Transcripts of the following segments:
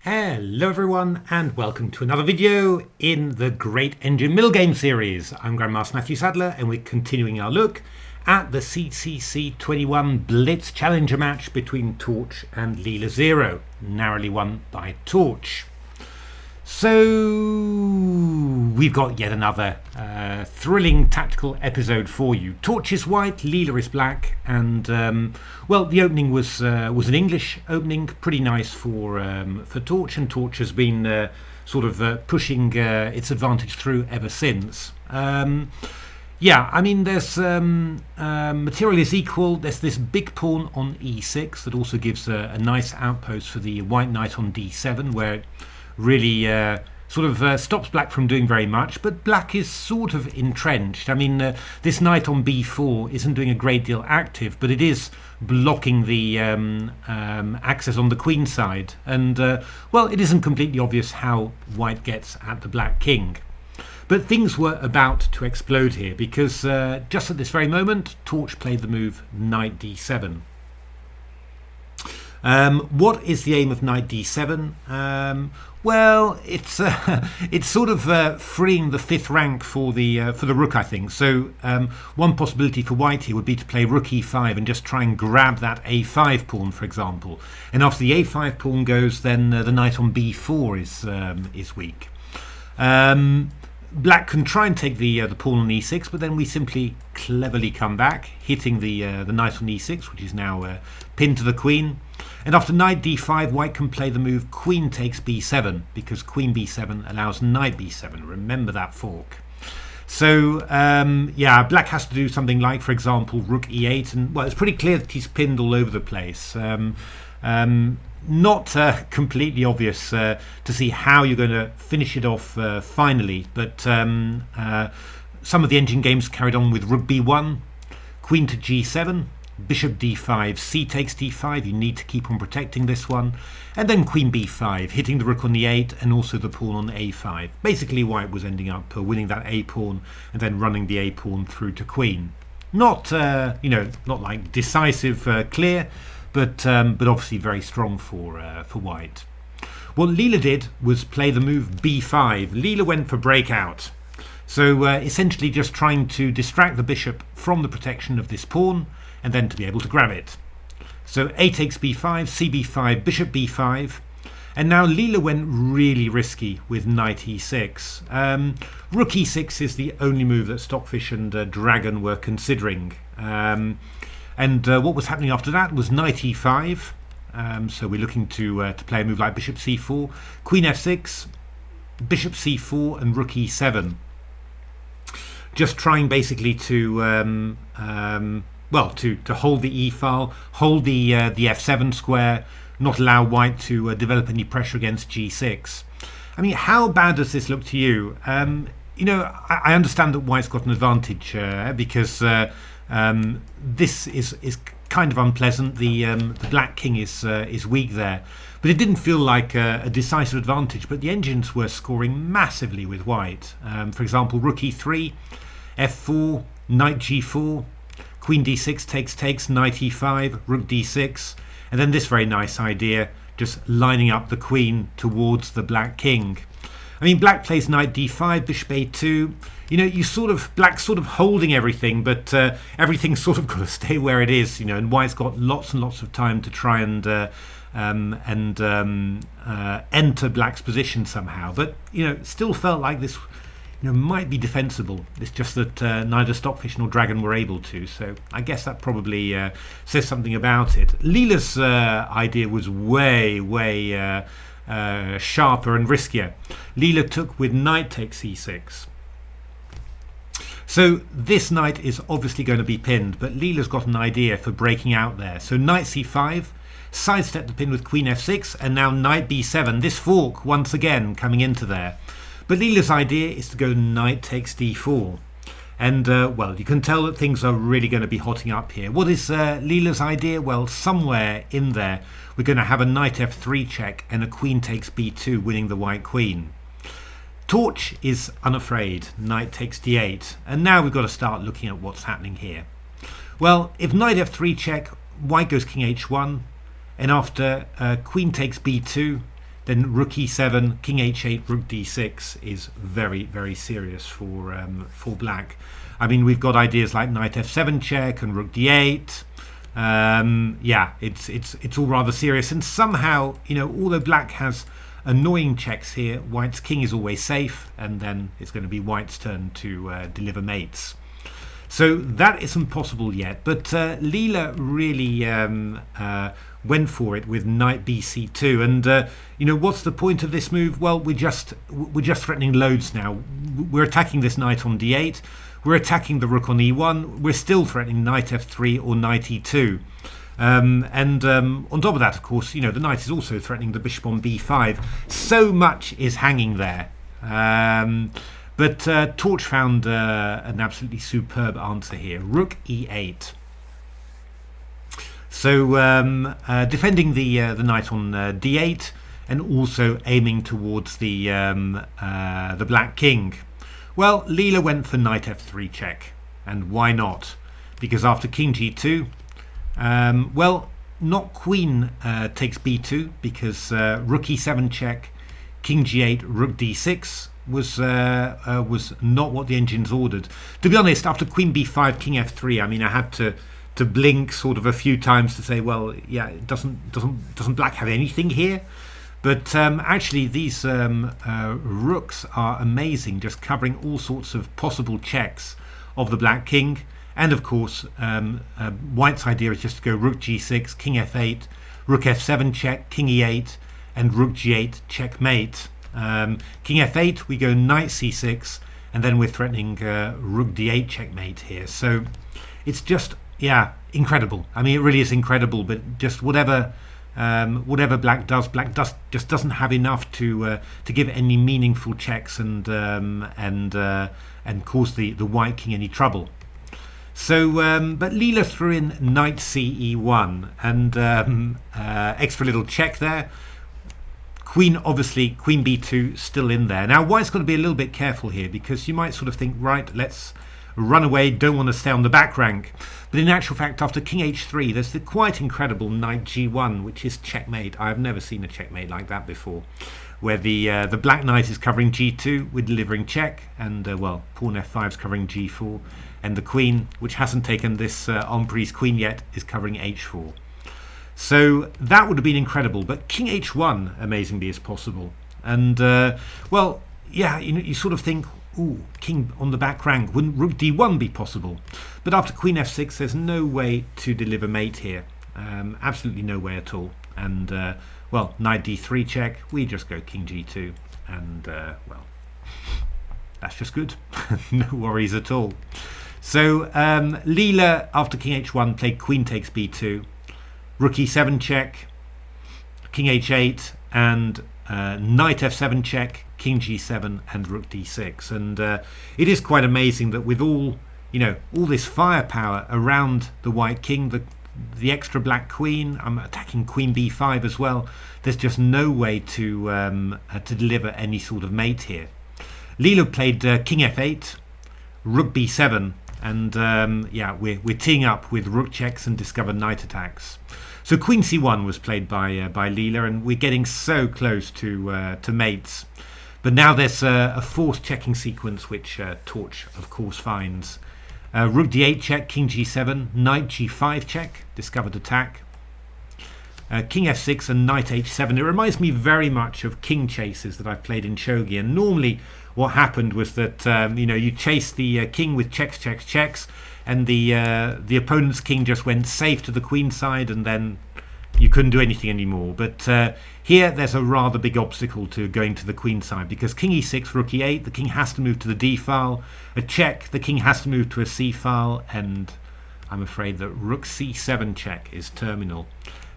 Hello everyone and welcome to another video in the Great Engine MiddleGames series. I'm Grandmaster Matthew Sadler and we're continuing our look at the CCCC 21 Blitz Challenger match between Torch and Leela Zero, narrowly won by Torch. So we've got yet another thrilling tactical episode for you. Torch is white, Leela is black, and well, the opening was an English opening, pretty nice for Torch, and Torch has been pushing its advantage through ever since. Yeah, I mean, there's material is equal. There's this big pawn on e6 that also gives a nice outpost for the white knight on d7, where it really stops black from doing very much, but black is sort of entrenched. I mean, this knight on b4 isn't doing a great deal active, but it is blocking the access on the queen side, and well, it isn't completely obvious how white gets at the black king. But things were about to explode here, because just at this very moment, Torch played the move knight d7. What is the aim of knight d7? Well, it's sort of freeing the fifth rank for the rook, I think. So one possibility for white here would be to play rook e5 and just try and grab that a5 pawn, for example. And after the a5 pawn goes, then the knight on b4 is weak. Black can try and take the pawn on e6, but then we simply cleverly come back, hitting the knight on e6, which is now pinned to the queen. And after knight d5, white can play the move queen takes b7, because queen b7 allows knight b7. Remember that fork. So yeah, black has to do something like, for example, rook e8, and well, it's pretty clear that he's pinned all over the place. Not completely obvious to see how you're going to finish it off finally, but some of the engine games carried on with rook b1, queen to g7, bishop d5, c takes d5, you need to keep on protecting this one, and then queen b5, hitting the rook on the 8 and also the pawn on a5. Basically white was ending up winning that a pawn and then running the a pawn through to queen. Not not like decisive clear, but obviously very strong for white. What Leela did was play the move b5. Leela went for breakout, so essentially just trying to distract the bishop from the protection of this pawn and then to be able to grab it. So a takes b5, c b5, bishop b5, and now Leela went really risky with knight e6. Rook e6 is the only move that Stockfish and Dragon were considering. And what was happening after that was knight e5. So we're looking to play a move like bishop c4, queen f6, bishop c4, and rook e7. Just trying basically to to hold the e file, hold the f7 square, not allow white to develop any pressure against g6. I mean, how bad does this look to you? I understand that white's got an advantage because this is kind of unpleasant. The black king is weak there, but it didn't feel like a decisive advantage. But the engines were scoring massively with white. For example, rook e3, f4, knight g4, queen d6 takes, knight e5, rook d6, and then this very nice idea, just lining up the queen towards the black king. I mean, black plays knight d5, bishop a2. Black's sort of holding everything, but everything's sort of got to stay where it is, and white's got lots and lots of time to try and enter black's position somehow. But still felt like this might be defensible. It's just that neither Stockfish nor Dragon were able to, so I guess that probably says something about it. Leela's idea was way sharper and riskier. Leela took with knight takes e6. So this knight is obviously going to be pinned, but Leela's got an idea for breaking out there. So knight c5, sidestep the pin with queen f6, and now knight b7. This fork once again coming into there. But Leela's idea is to go knight takes d4. And, well, you can tell that things are really going to be hotting up here. What is Leela's idea? Well, somewhere in there, we're going to have a knight f3 check and a queen takes b2, winning the white queen. Torch is unafraid. Knight takes d8. And now we've got to start looking at what's happening here. Well, if knight f3 check, white goes king h1. And after queen takes b2, then rook e7, king h8, rook d6 is very, very serious for black. I mean, we've got ideas like knight f7 check and rook d8. Yeah, it's all rather serious, and somehow, you know, although black has annoying checks here, white's king is always safe, and then it's going to be white's turn to deliver mates. So that isn't possible yet, but Leela really went for it with knight bc2, and you know, what's the point of this move? Well, we're just threatening loads now. We're attacking this knight on d8. We're attacking the rook on e1. We're still threatening knight f3 or knight e2. On top of that, of course, you know, the knight is also threatening the bishop on b5. So much is hanging there. But Torch found an absolutely superb answer here. Rook e8. So defending the knight on d8, and also aiming towards the black king. Well, Leela went for knight f3 check, and why not? Because after king g2, well, not queen takes b2, because rook e7 check, king g8, rook d6 was not what the engines ordered. To be honest, after queen b5, king f3, I mean, I had to blink sort of a few times to say, well, yeah, doesn't black have anything here? But actually, these rooks are amazing, just covering all sorts of possible checks of the black king. And of course, white's idea is just to go rook g6, king f8, rook f7 check, king e8, and rook g8 checkmate. King f8, we go knight c6, and then we're threatening rook d8 checkmate here. So it's just, yeah, incredible. I mean, it really is incredible. But just whatever black just doesn't have enough to give any meaningful checks and cause the white king any trouble. So, but Leela threw in knight ce1, and extra little check there. Queen, obviously, queen b2 still in there. Now, white's got to be a little bit careful here, because you might sort of think, right, let's run away, don't want to stay on the back rank. But in actual fact, after king h3, there's the quite incredible knight g1, which is checkmate. I've never seen a checkmate like that before, where the black knight is covering g2, we're delivering check, and well, pawn f5 is covering g4, and the queen, which hasn't taken this emprise queen yet, is covering h4. So that would have been incredible, but king h1 amazingly is possible. And well, yeah, you sort of think, ooh, king on the back rank, wouldn't rook d1 be possible? But after queen f6, there's no way to deliver mate here, absolutely no way at all. And well, knight d3 check, we just go king g2, and well, that's just good. No worries at all. So Leela, after king h1, played queen takes b2, rook e7 check, king h8, and knight f7 check, king g7, and rook d6. And it is quite amazing that with all this firepower around the white king, the extra black queen, I'm attacking queen b5 as well, there's just no way to deliver any sort of mate here. Leela played king f8, rook b7, and yeah, we're teeing up with rook checks and discovered knight attacks. So queen c1 was played by Leela, and we're getting so close to mates. But now there's a forced checking sequence, which Torch, of course, finds. Rook d8 check, king g7, knight g5 check, discovered attack. King f6 and knight h7. It reminds me very much of king chases that I've played in shogi, and normally what happened was that you chase the king with checks, checks, checks, and the opponent's king just went safe to the queen side, and then you couldn't do anything anymore. But here there's a rather big obstacle to going to the queen side, because king e6, rook e8, the king has to move to the d file. A check, the king has to move to a c file, and I'm afraid that rook c7 check is terminal.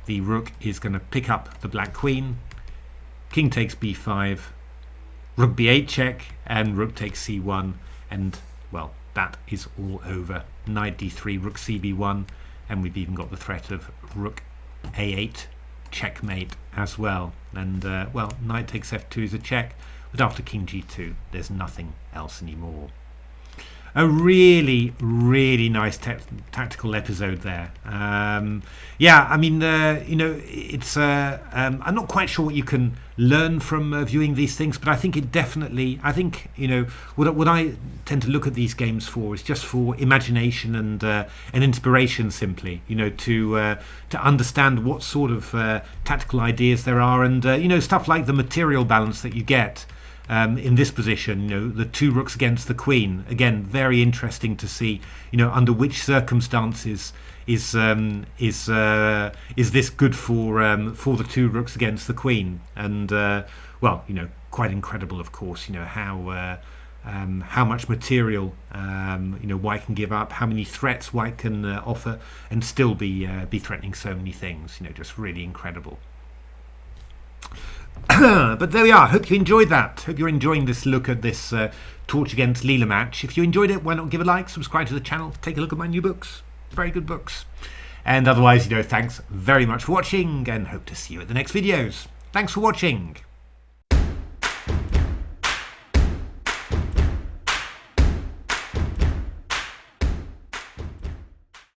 The rook is going to pick up the black queen, king takes b5, rook b8 check, and rook takes c1, and well, that is all over. Knight d3, rook cb1, and we've even got the threat of rook a8 checkmate as well. And well, knight takes f2 is a check, but after king g2 there's nothing else anymore. a really, really nice tactical episode there. Yeah, I mean, it's. I'm not quite sure what you can learn from viewing these things, but I think it definitely. I think what I tend to look at these games for is just for imagination and inspiration, simply. To understand what sort of tactical ideas there are, and stuff like the material balance that you get. In this position, the 2 rooks against the queen. Again, very interesting to see, under which circumstances is this good for the 2 rooks against the queen. And quite incredible, of course. How much material white can give up, how many threats white can offer, and still be threatening so many things. Just really incredible. But there we are. Hope you enjoyed that. Hope you're enjoying this look at this Torch against Leela match. If you enjoyed it, why not give a like, subscribe to the channel, take a look at my new books. Very good books. And otherwise, thanks very much for watching, and hope to see you at the next videos. Thanks for watching.